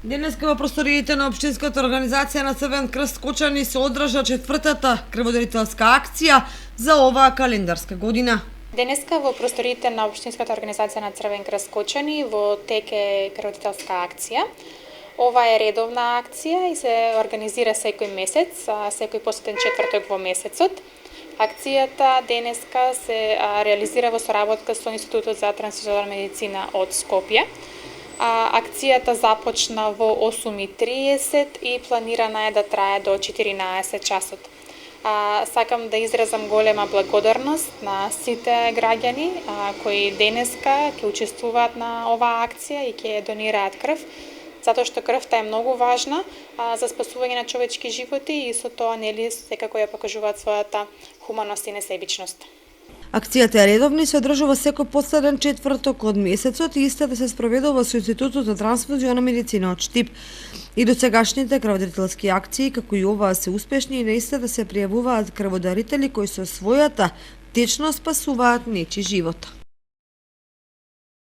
Денеска во просториите на Општинската организација на Црвен крст Кочани се одржа четвртата крводарителска акција за оваа календарска година. Денеска во просториите на Општинската организација на Црвен крст Кочани во тек е крводарителска акција. Ова е редовна акција и се организира секој месец, секој последен четврток во месецот. Акцијата денеска се реализира во соработка со Институтот за трансфузионална медицина од Скопје. Акцијата започна во 8:30 и планирана е да трае до 14 часот. Сакам да изразам голема благодарност на сите граѓани кои денеска ќе учествуваат на оваа акција и ќе донираат крв, затоа што крвта е многу важна за спасување на човечки животи и со тоа нели секако ја покажуваат својата хуманост и несебичност. Акцијата е редовна и се одржува секој последен четврток од месецот и истата се спроведува со Институтот за трансфузионална медицина од Штип. И досегашните крводарителски акции, како и оваа, се успешни и на истата се пријавуваат крводарители кои со својата течност спасуваат нечи живот.